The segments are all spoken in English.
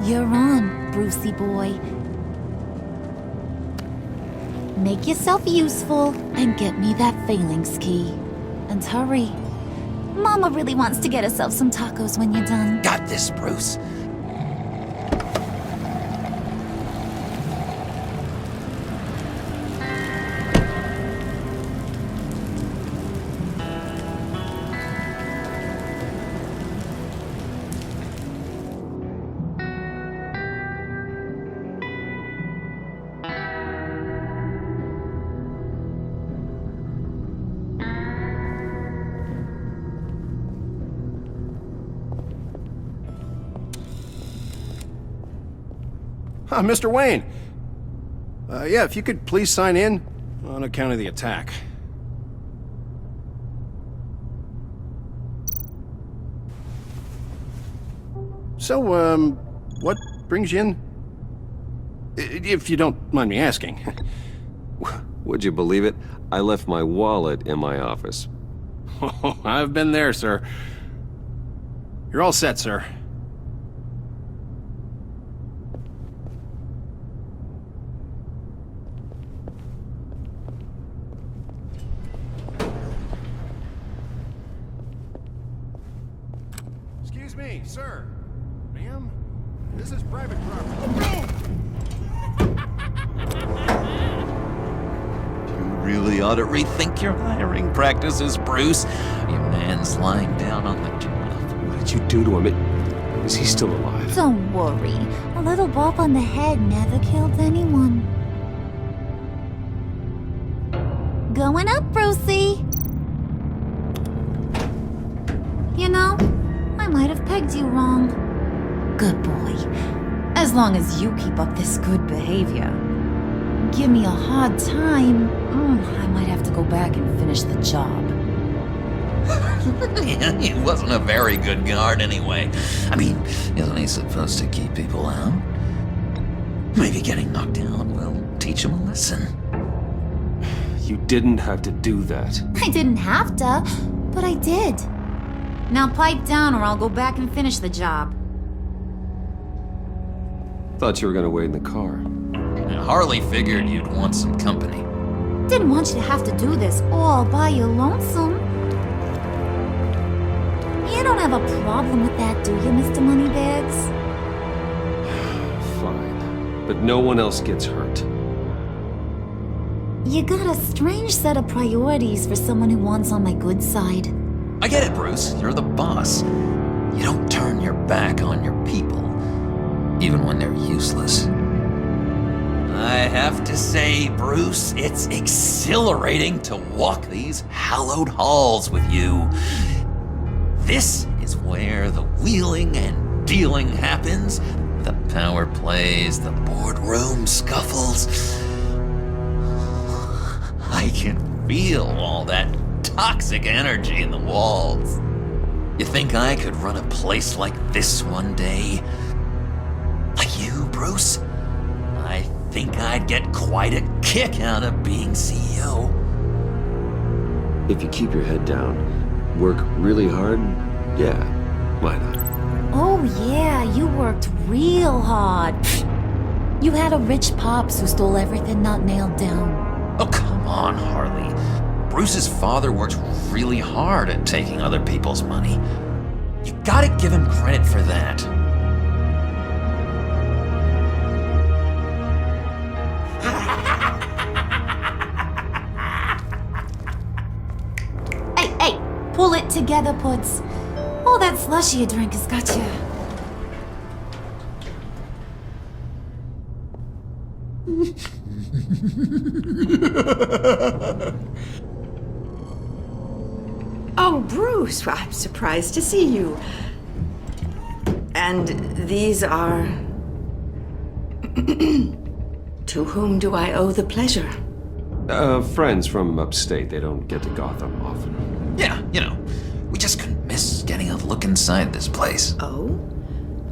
You're on, Brucey boy. Make yourself useful and get me that phalanx key. And hurry. Mama really wants to get herself some tacos when you're done. Got this, Bruce. Mr. Wayne. Yeah, if you could please sign in on account of the attack. So, what brings you in? If you don't mind me asking. Would you believe it? I left my wallet in my office. Oh, I've been there, sir. You're all set, sir. Excuse me, sir. Ma'am? This is private property. You really ought to rethink your hiring practices, Bruce. Your man's lying down on the job. What did you do to him? Is he still alive? Don't worry. A little bump on the head never killed anyone. Going up, Brucey. You know, I might have pegged you wrong. Good boy. As long as you keep up this good behavior. Give me a hard time, I might have to go back and finish the job. Yeah, he wasn't a very good guard anyway. I mean, isn't he supposed to keep people out? Maybe getting knocked down will teach him a lesson. You didn't have to do that. I didn't have to, but I did. Now pipe down or I'll go back and finish the job. Thought you were gonna wait in the car. Now, Harley figured you'd want some company. Didn't want you to have to do this all by your lonesome. You don't have a problem with that, do you, Mr. Moneybags? Fine. But no one else gets hurt. You got a strange set of priorities for someone who wants on my good side. I get it, Bruce. You're the boss. You don't turn your back on your people, even when they're useless. I have to say, Bruce, it's exhilarating to walk these hallowed halls with you. This is where the wheeling and dealing happens, the power plays, the boardroom scuffles. I can feel all that toxic energy in the walls. You think I could run a place like this one day? Like you, Bruce? I think I'd get quite a kick out of being CEO. If you keep your head down, work really hard, yeah, why not? Oh yeah, you worked real hard. You had a rich pops who stole everything not nailed down. Oh, come on, Harley. Bruce's father works really hard at taking other people's money. You gotta give him credit for that. Hey, pull it together, Puds. All that slushy you drink has got you. Oh, Bruce, I'm surprised to see you. And these are... To whom do I owe the pleasure? Friends from upstate. They don't get to Gotham often. Yeah, you know, we just couldn't miss getting a look inside this place. Oh?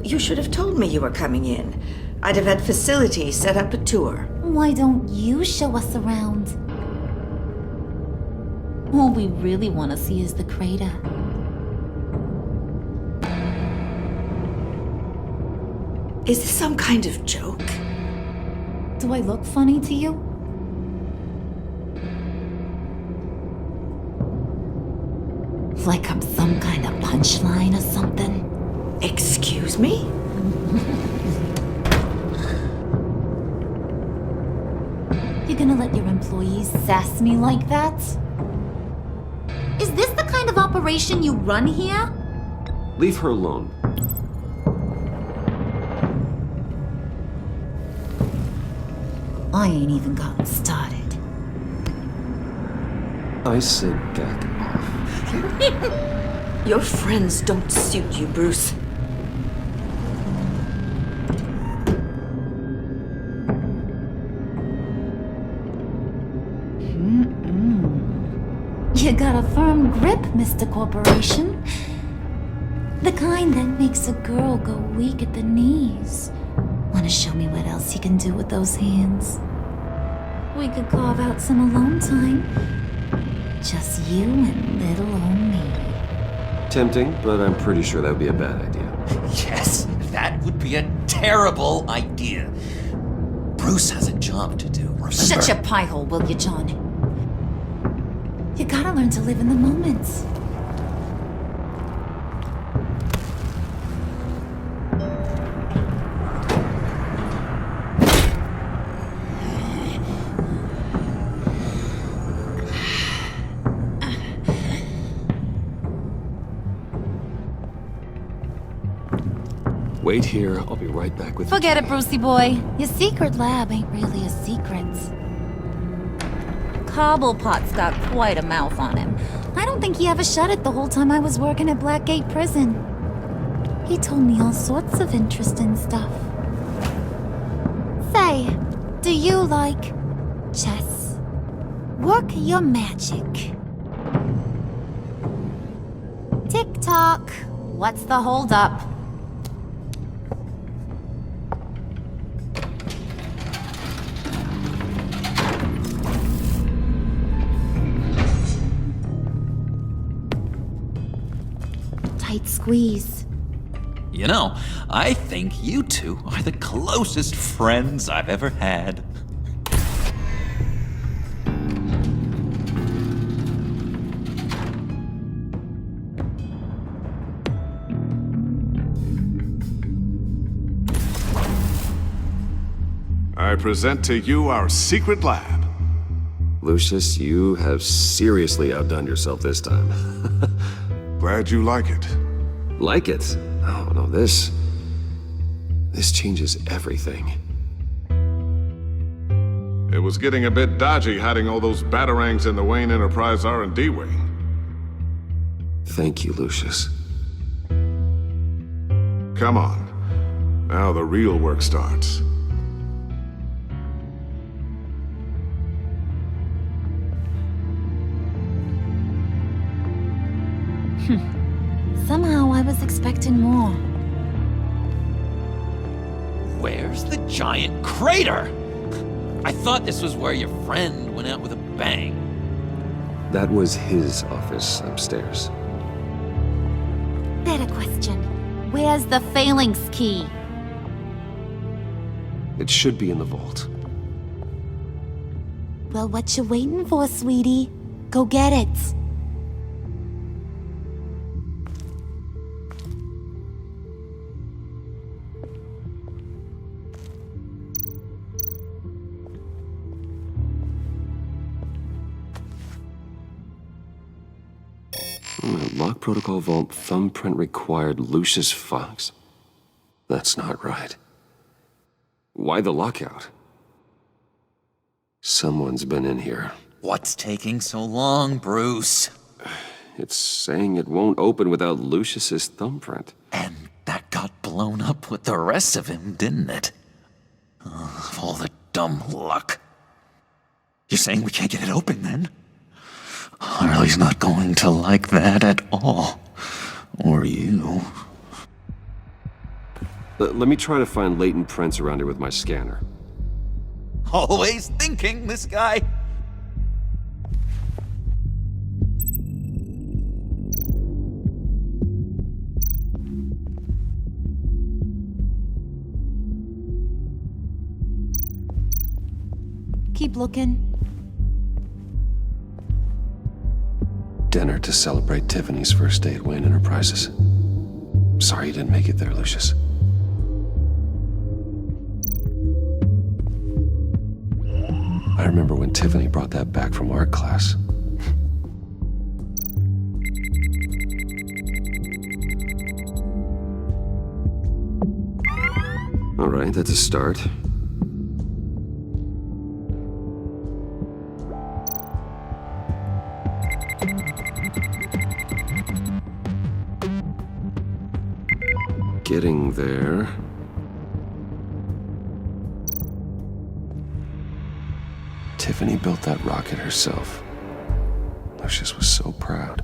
You should have told me you were coming in. I'd have had facilities set up a tour. Why don't you show us around? All we really want to see is the crater. Is this some kind of joke? Do I look funny to you? Like I'm some kind of punchline or something? Excuse me? You gonna let your employees sass me like that? Is this the kind of operation you run here? Leave her alone. I ain't even gotten started. I said back off. Your friends don't suit you, Bruce. You got a firm grip, Mr. Corporation. The kind that makes a girl go weak at the knees. Wanna show me what else you can do with those hands? We could carve out some alone time. Just you and little old me. Tempting, but I'm pretty sure that would be a bad idea. Yes, that would be a terrible idea. Bruce has a job to do, remember? Shut your pie hole, will you, John? You gotta learn to live in the moment. Wait here, I'll be right back with Forget you. it, Brucey boy. Your secret lab ain't really a secret. Cobblepot's got quite a mouth on him. I don't think he ever shut it the whole time I was working at Blackgate Prison. He told me all sorts of interesting stuff. Say, do you like chess? Work your magic. Tick-tock. What's the holdup? Tight squeeze. You know, I think you two are the closest friends I've ever had. I present to you our secret lab. Lucius, you have seriously outdone yourself this time. Glad you like it. Like it? Oh, no, this changes everything. It was getting a bit dodgy hiding all those batarangs in the Wayne Enterprise R&D wing. Thank you, Lucius. Come on. Now the real work starts. Somehow I was expecting more. Where's the giant crater? I thought this was where your friend went out with a bang. That was his office upstairs. Better question. Where's the phalanx key? It should be in the vault. Well, what you waiting for, sweetie? Go get it. Lock protocol vault thumbprint required Lucius Fox. That's not right. Why the lockout? Someone's been in here. What's taking so long, Bruce? It's saying it won't open without Lucius's thumbprint. And that got blown up with the rest of him, didn't it? All the dumb luck. You're saying we can't get it open, then? Harley's not going to like that at all. Or you. Let me try to find latent prints around here with my scanner. Always thinking, this guy. keep looking. Dinner to celebrate Tiffany's first day at Wayne Enterprises. Sorry you didn't make it there, Lucius. I remember when Tiffany brought that back from art class. All right, that's a start. Getting there. Tiffany built that rocket herself. Lucius was so proud.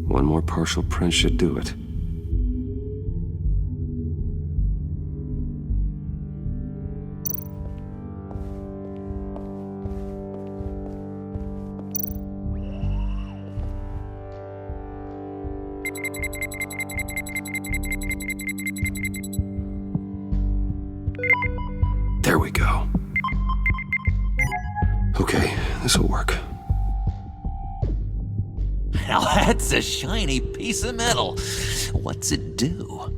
One more partial print should do it. There we go. Okay, this'll work. Now that's a shiny piece of metal. What's it do?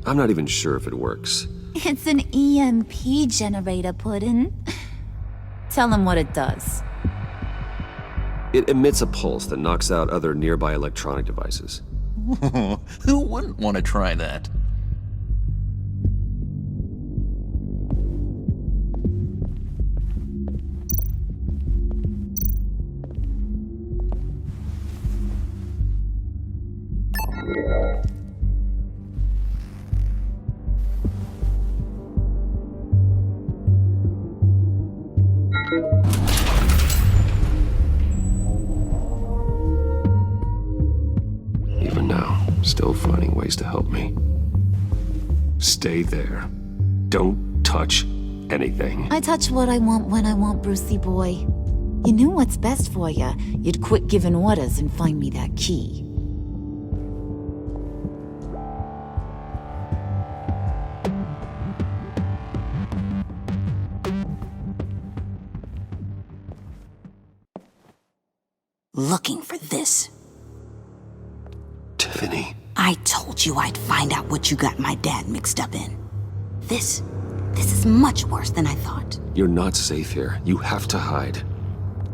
I'm not even sure if it works. It's an EMP generator, Puddin'. Tell him what it does. It emits a pulse that knocks out other nearby electronic devices. Who wouldn't want to try that? Even now, still finding ways to help me. Stay there. Don't touch anything. I touch what I want when I want, Brucey boy. You knew what's best for you. You'd quit giving orders and find me that key. Looking for this. Tiffany. I told you I'd find out what you got my dad mixed up in. This is much worse than I thought. You're not safe here. You have to hide.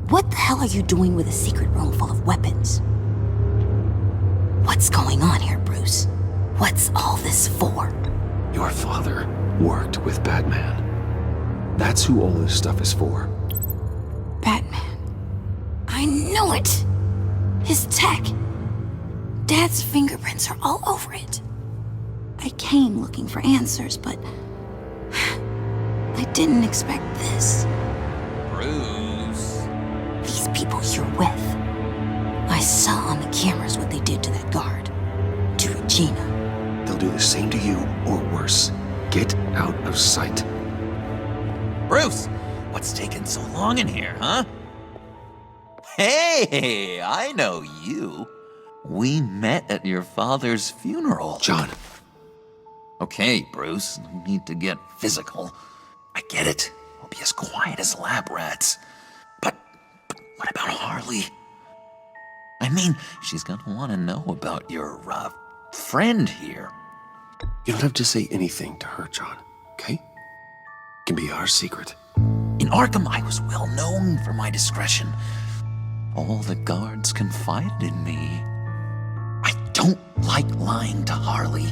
What the hell are you doing with a secret room full of weapons? What's going on here, Bruce? What's all this for? Your father worked with Batman. That's who all this stuff is for. Batman. I knew it! His tech. Dad's fingerprints are all over it. I came looking for answers, but I didn't expect this. Bruce. These people you're with. I saw on the cameras what they did to that guard. To Regina. They'll do the same to you, or worse. Get out of sight. Bruce, what's taking so long in here, huh? Hey, I know you. We met at your father's funeral. John. Okay, Bruce, no need to get physical. I get it. We'll be as quiet as lab rats. But what about Harley? I mean, she's gonna want to know about your, friend here. You don't have to say anything to her, John, okay? It can be our secret. In Arkham, I was well known for my discretion. All the guards confided in me. I don't like lying to Harley,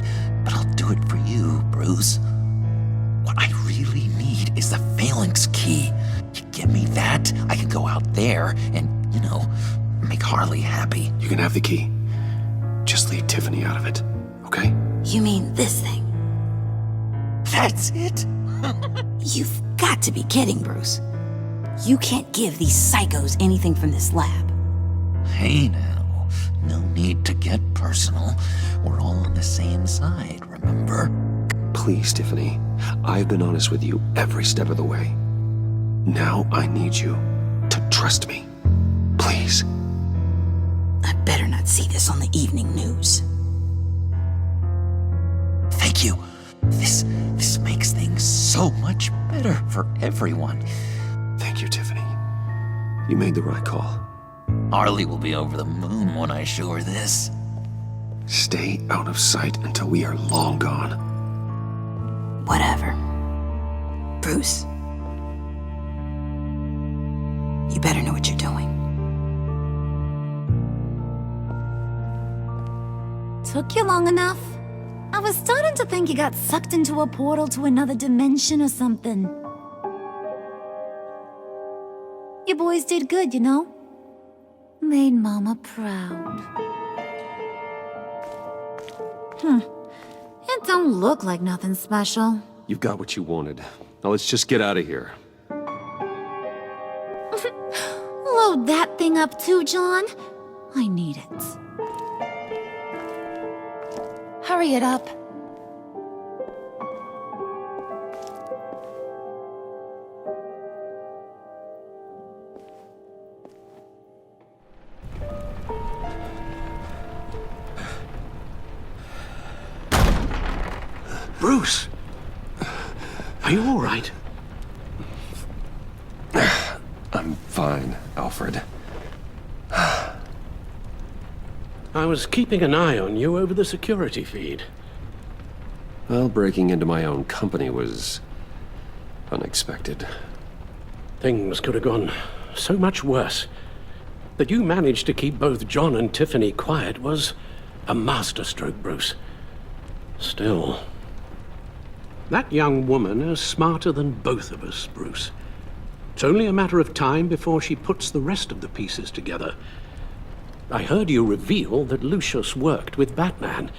but I'll do it for you, Bruce. What I really need is the phalanx key. You give me that, I can go out there and, make Harley happy. You can have the key. Just leave Tiffany out of it, okay? You mean this thing? That's it? You've got to be kidding, Bruce. You can't give these psychos anything from this lab. Hey now, no need to get personal. We're all on the same side, remember? Please, Tiffany. I've been honest with you every step of the way. Now I need you to trust me. Please. I better not see this on the evening news. Thank you. This makes things so much better for everyone. Thank you, Tiffany. You made the right call. Harley will be over the moon when I show her this. Stay out of sight until we are long gone. Whatever. Bruce, you better know what you're doing. Took you long enough? I was starting to think you got sucked into a portal to another dimension or something. You boys did good, you know? Made Mama proud. It don't look like nothing special. You've got what you wanted. Now let's just get out of here. Load that thing up too, John. I need it. Hurry it up. Bruce! Are you all right? I'm fine, Alfred. I was keeping an eye on you over the security feed. Well, breaking into my own company was unexpected. Things could have gone so much worse. That you managed to keep both John and Tiffany quiet was a masterstroke, Bruce. Still, that young woman is smarter than both of us, Bruce. It's only a matter of time before she puts the rest of the pieces together. I heard you reveal that Lucius worked with Batman.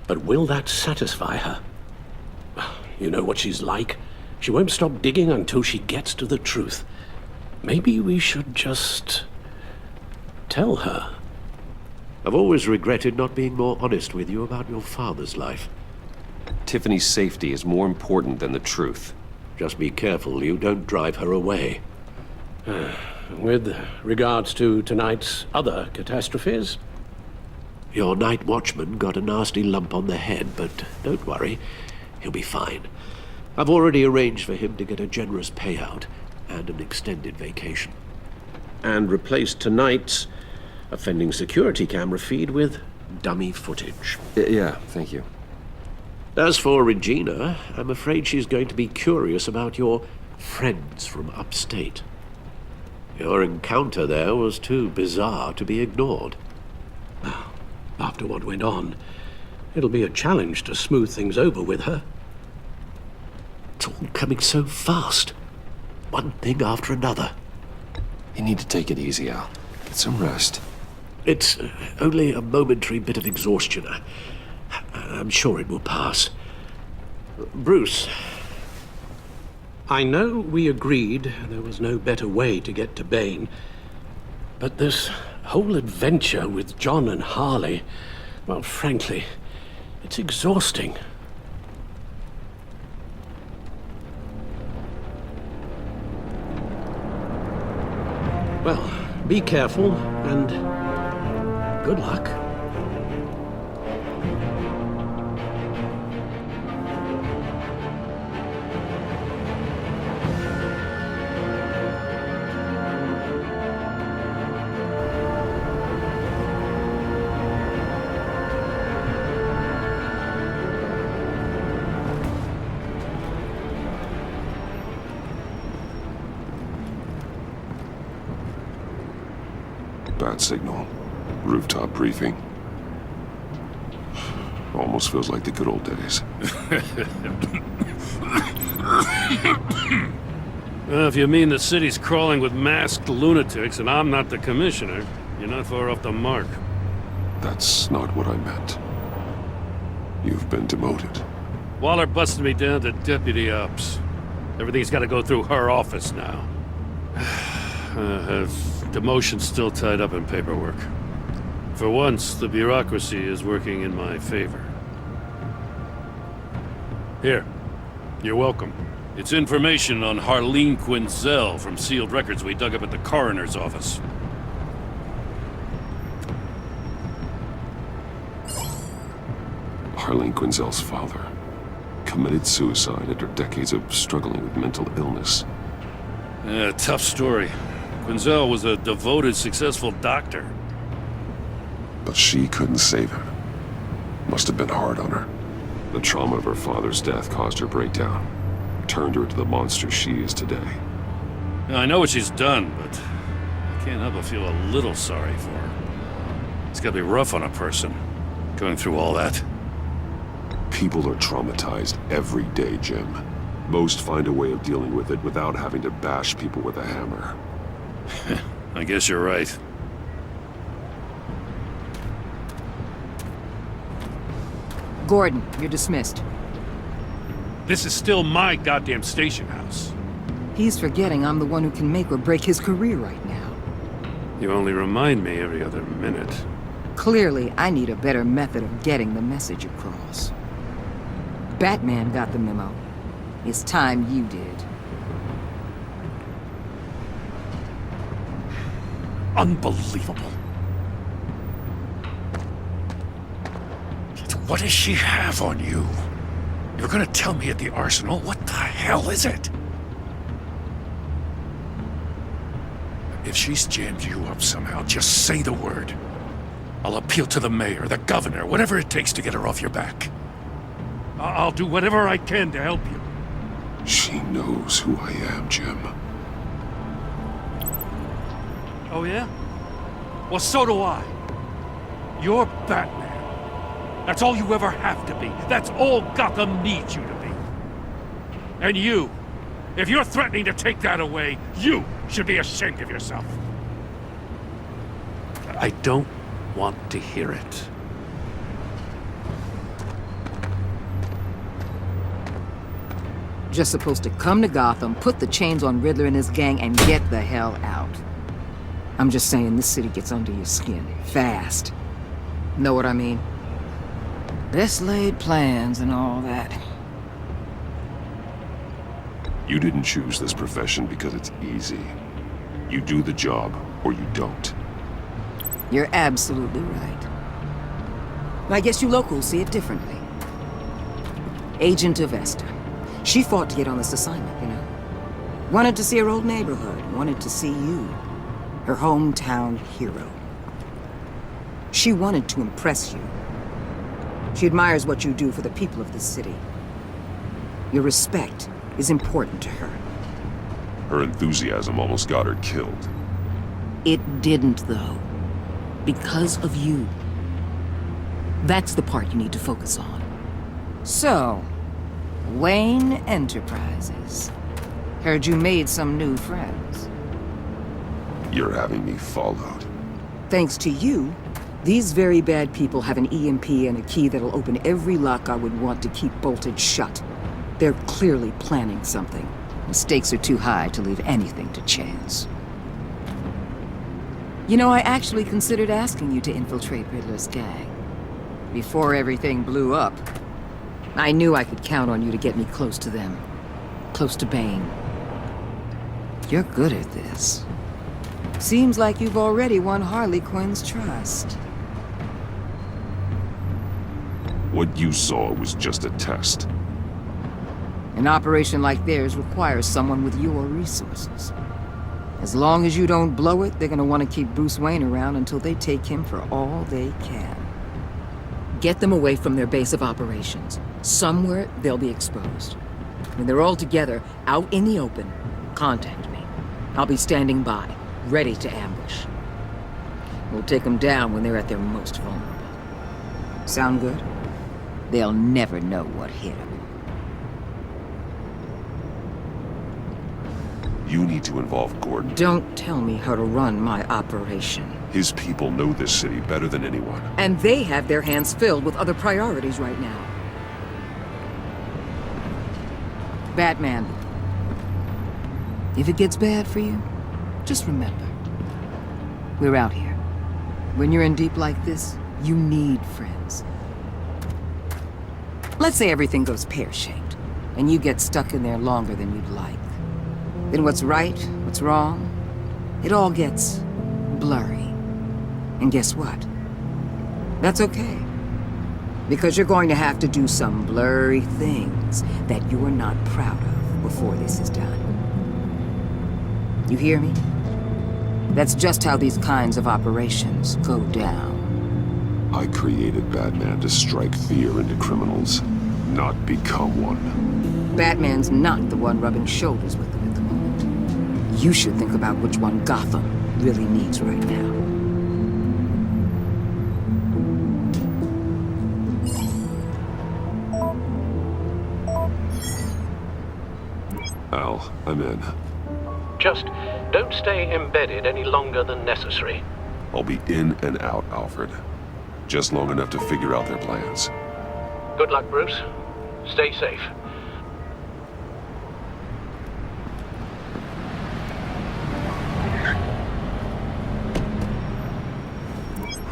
But will that satisfy her? You know what she's like. She won't stop digging until she gets to the truth. Maybe we should just tell her. I've always regretted not being more honest with you about your father's life. Tiffany's safety is more important than the truth. Just be careful you don't drive her away. With regards to tonight's other catastrophes? Your night watchman got a nasty lump on the head, but don't worry, he'll be fine. I've already arranged for him to get a generous payout and an extended vacation. And replaced tonight's offending security camera feed with dummy footage. Yeah, thank you. As for Regina, I'm afraid she's going to be curious about your friends from upstate. Your encounter there was too bizarre to be ignored. After what went on, it'll be a challenge to smooth things over with her. It's all coming so fast. One thing after another. You need to take it easy, Al. Get some rest. It's only a momentary bit of exhaustion. I'm sure it will pass. Bruce. I know we agreed there was no better way to get to Bane, but this whole adventure with John and Harley, well, frankly, it's exhausting. Well, be careful and good luck. Bad signal. Rooftop briefing. Almost feels like the good old days. If you mean the city's crawling with masked lunatics and I'm not the commissioner, you're not far off the mark. That's not what I meant. You've been demoted. Waller busted me down to deputy ops. Everything's got to go through her office now. Demotion's still tied up in paperwork. For once, the bureaucracy is working in my favor. Here. You're welcome. It's information on Harleen Quinzel from sealed records we dug up at the coroner's office. Harleen Quinzel's father committed suicide after decades of struggling with mental illness. Yeah, tough story. Quinzel was a devoted, successful doctor. But she couldn't save him. Must have been hard on her. The trauma of her father's death caused her breakdown. Turned her into the monster she is today. Now, I know what she's done, but I can't help but feel a little sorry for her. It's gotta be rough on a person, going through all that. People are traumatized every day, Jim. Most find a way of dealing with it without having to bash people with a hammer. I guess you're right. Gordon, you're dismissed. This is still my goddamn station house. He's forgetting I'm the one who can make or break his career right now. You only remind me every other minute. Clearly, I need a better method of getting the message across. Batman got the memo. It's time you did. Unbelievable. What does she have on you? You're gonna tell me at the arsenal? What the hell is it? If she's jammed you up somehow, just say the word. I'll appeal to the mayor, the governor, whatever it takes to get her off your back. I'll do whatever I can to help you. She knows who I am, Jim. Oh, yeah? Well, so do I. You're Batman. That's all you ever have to be. That's all Gotham needs you to be. And you, if you're threatening to take that away, you should be ashamed of yourself. I don't want to hear it. Just supposed to come to Gotham, put the chains on Riddler and his gang, and get the hell out. I'm just saying, this city gets under your skin fast. Know what I mean? Best laid plans and all that. You didn't choose this profession because it's easy. You do the job, or you don't. You're absolutely right. I guess you locals see it differently. Agent Avesta. She fought to get on this assignment, you know. Wanted to see her old neighborhood, wanted to see you, her hometown hero. She wanted to impress you. She admires what you do for the people of this city. Your respect is important to her. Her enthusiasm almost got her killed. It didn't, though. Because of you. That's the part you need to focus on. So, Wayne Enterprises. Heard you made some new friends. You're having me followed. Thanks to you, these very bad people have an EMP and a key that'll open every lock I would want to keep bolted shut. They're clearly planning something. The stakes are too high to leave anything to chance. You know, I actually considered asking you to infiltrate Riddler's gang. Before everything blew up, I knew I could count on you to get me close to them. Close to Bane. You're good at this. Seems like you've already won Harley Quinn's trust. What you saw was just a test. An operation like theirs requires someone with your resources. As long as you don't blow it, they're gonna want to keep Bruce Wayne around until they take him for all they can. Get them away from their base of operations. Somewhere they'll be exposed. When they're all together, out in the open, contact me. I'll be standing by, ready to ambush. We'll take them down when they're at their most vulnerable. Sound good? They'll never know what hit them. You need to involve Gordon. Don't tell me how to run my operation. His people know this city better than anyone. And they have their hands filled with other priorities right now. Batman. If it gets bad for you, just remember. We're out here. When you're in deep like this, you need friends. Let's say everything goes pear-shaped. and you get stuck in there longer than you'd like. Then what's right, what's wrong, it all gets blurry. And guess what? That's okay. Because you're going to have to do some blurry things that you're not proud of before this is done. You hear me? That's just how these kinds of operations go down. I created Batman to strike fear into criminals, not become one. Batman's not the one rubbing shoulders with them at the moment. You should think about which one Gotham really needs right now. Al, I'm in. Just don't stay embedded any longer than necessary. I'll be in and out, Alfred. Just long enough to figure out their plans. Good luck, Bruce. Stay safe.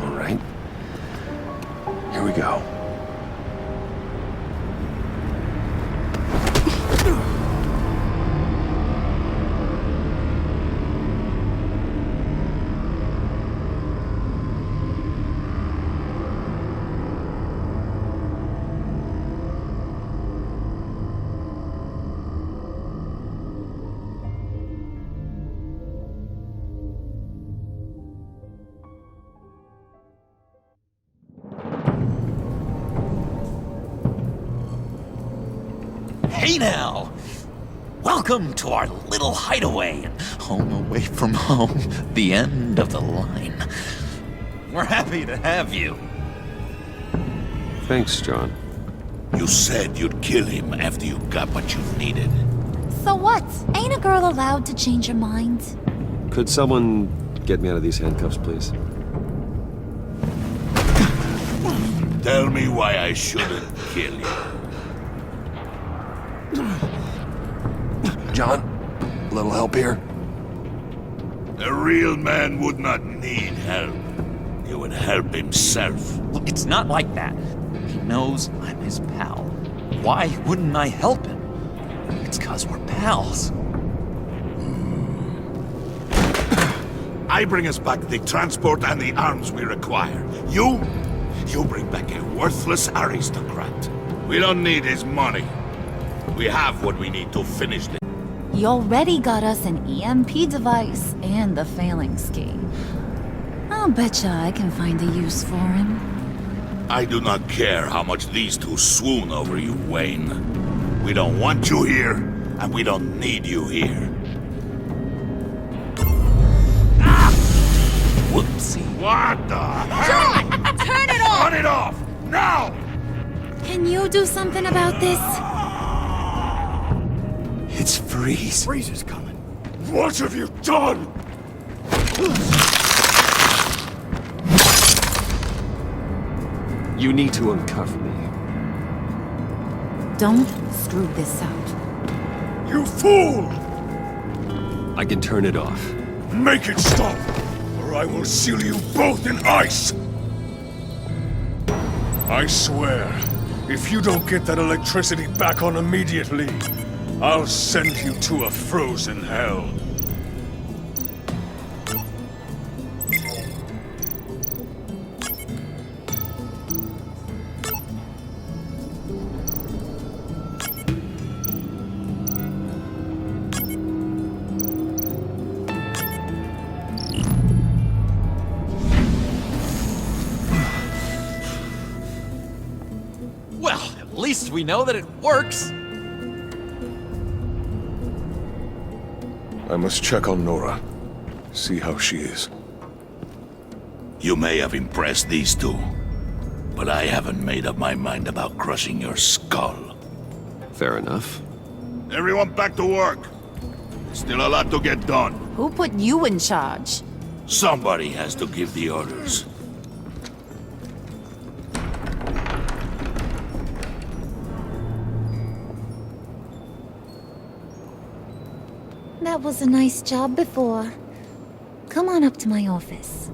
All right. Here we go. Hey now! Welcome to our little hideaway and home away from home, the end of the line. We're happy to have you. Thanks, John. You said you'd kill him after you got what you needed. So what? Ain't a girl allowed to change her mind? Could someone get me out of these handcuffs, please? Tell me why I shouldn't kill you. John, a little help here? A real man would not need help. He would help himself. Look, it's not like that. He knows I'm his pal. Why wouldn't I help him? It's 'cause we're pals. I bring us back the transport and the arms we require. You bring back a worthless aristocrat. We don't need his money. We have what we need to finish this. He already got us an EMP device and the failing scheme. I'll betcha I can find a use for him. I do not care how much these two swoon over you, Wayne. We don't want you here, and we don't need you here. Ah! Whoopsie. What the hell? John! Turn it off! Turn it off! Now! Can you do something about this? It's Freeze. Freeze is coming. What have you done? You need to uncuff me. Don't screw this up. You fool! I can turn it off. Make it stop, or I will seal you both in ice! I swear, if you don't get that electricity back on immediately, I'll send you to a frozen hell. Well, at least we know that it works. I must check on Nora. See how she is. You may have impressed these two, but I haven't made up my mind about crushing your skull. Fair enough. Everyone back to work. There's still a lot to get done. Who put you in charge? Somebody has to give the orders. That was a nice job before. Come on up to my office.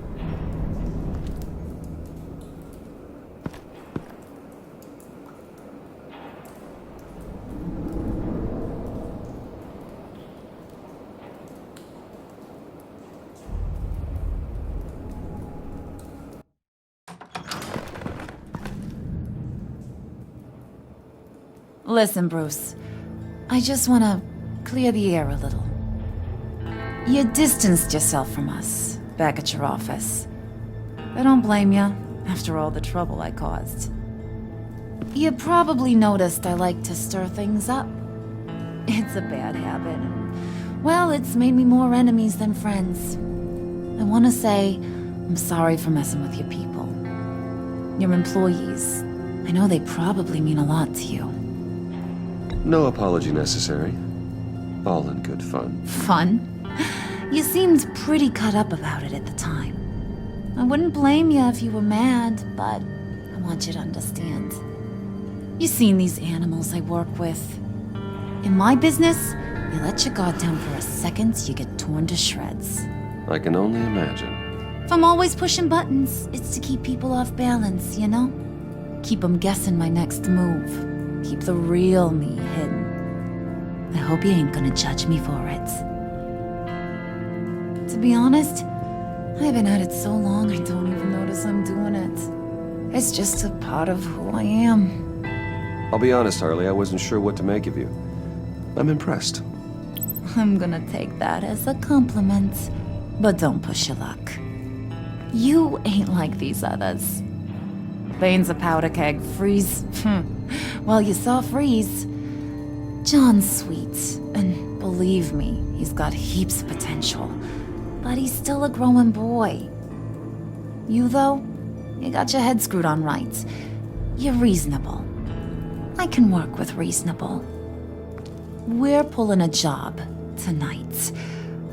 Listen, Bruce. I just want to clear the air a little. You distanced yourself from us back at your office. I don't blame you, after all the trouble I caused. You probably noticed I like to stir things up. It's a bad habit. Well, it's made me more enemies than friends. I want to say I'm sorry for messing with your people. Your employees. I know they probably mean a lot to you. No apology necessary. All in good fun. Fun? You seemed pretty cut up about it at the time. I wouldn't blame you if you were mad, but I want you to understand. You've seen these animals I work with. In my business, you let your guard down for a second, you get torn to shreds. I can only imagine. If I'm always pushing buttons, it's to keep people off balance, you know? Keep them guessing my next move. Keep the real me hidden. I hope you ain't gonna judge me for it. To be honest, I've been at it so long I don't even notice I'm doing it. It's just a part of who I am. I'll be honest, Harley, I wasn't sure what to make of you. I'm impressed. I'm gonna take that as a compliment. But don't push your luck. You ain't like these others. Bane's a powder keg. Freeze. Well, you saw Freeze. John's sweet, and believe me, he's got heaps of potential. But he's still a growing boy. You, though, you got your head screwed on right. You're reasonable. I can work with reasonable. We're pulling a job tonight.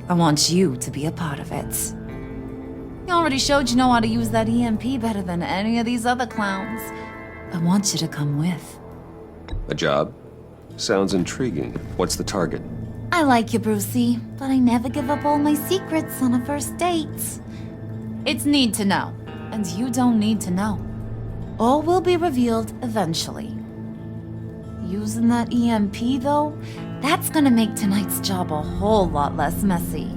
I want you to be a part of it. You already showed you know how to use that EMP better than any of these other clowns. I want you to come with. A job? Sounds intriguing. What's the target? I like you, Brucey, but I never give up all my secrets on a first date. It's need to know, and you don't need to know. All will be revealed eventually. Using that EMP, though, that's gonna make tonight's job a whole lot less messy.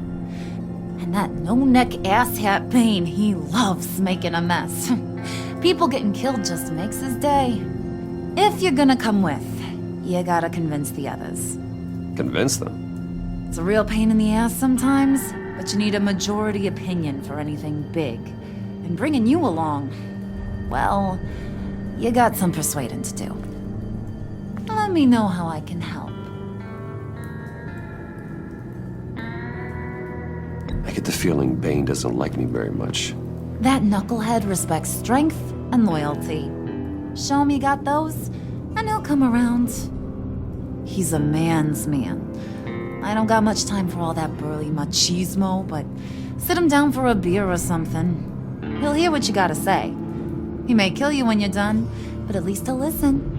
And that no-neck asshat Bane, he loves making a mess. People getting killed just makes his day. If you're gonna come with, you gotta convince the others. Convince them? It's a real pain in the ass sometimes, but you need a majority opinion for anything big. And bringing you along, well, you got some persuading to do. Let me know how I can help. I get the feeling Bane doesn't like me very much. That knucklehead respects strength and loyalty. Show him you got those, and he'll come around. He's a man's man. I don't got much time for all that burly machismo, but sit him down for a beer or something. He'll hear what you gotta say. He may kill you when you're done, but at least he'll listen.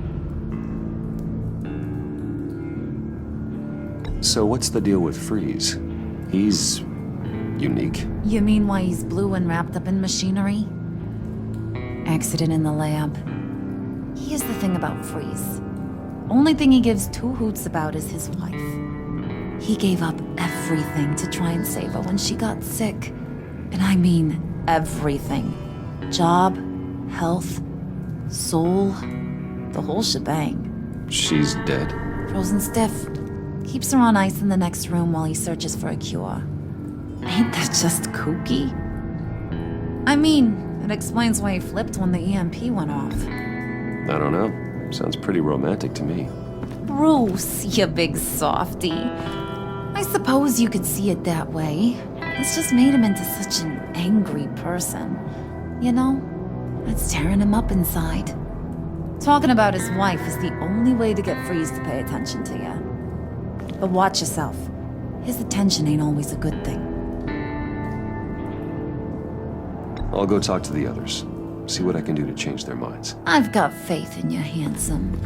So what's the deal with Freeze? He's unique. You mean why he's blue and wrapped up in machinery? Accident in the lab. Here's the thing about Freeze. Only thing he gives two hoots about is his wife. He gave up everything to try and save her when she got sick. And I mean everything. Job, health, soul, the whole shebang. She's dead? Frozen stiff. Keeps her on ice in the next room while he searches for a cure. Ain't that just kooky? I mean, it explains why he flipped when the EMP went off. I don't know. Sounds pretty romantic to me. Bruce, you big softy. I suppose you could see it that way. It's just made him into such an angry person. You know? It's tearing him up inside. Talking about his wife is the only way to get Freeze to pay attention to you. But watch yourself. His attention ain't always a good thing. I'll go talk to the others. See what I can do to change their minds. I've got faith in you, handsome.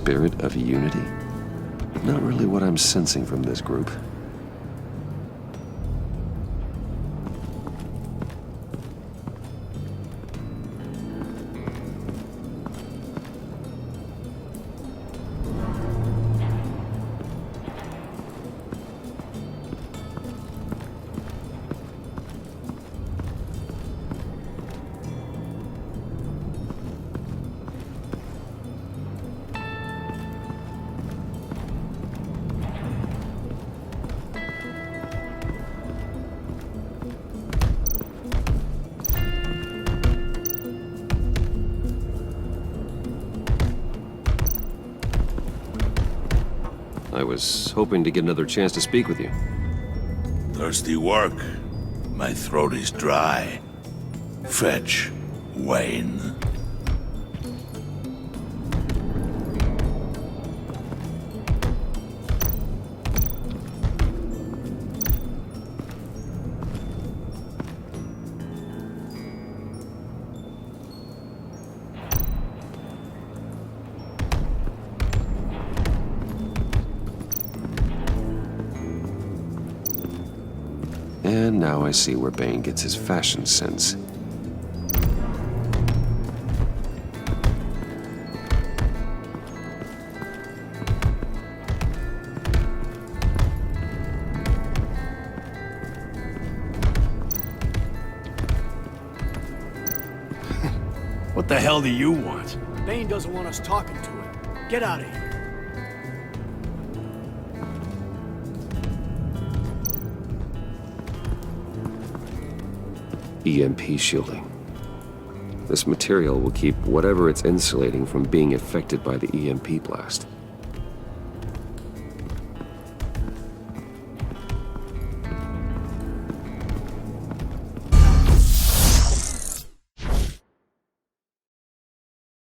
spirit of unity? Not really what I'm sensing from this group. I was hoping to get another chance to speak with you. Thirsty work? My throat is dry. Fetch, Wayne. And now I see where Bane gets his fashion sense. What the hell do you want? Bane doesn't want us talking to him. Get out of here. EMP shielding. This material will keep whatever it's insulating from being affected by the EMP blast.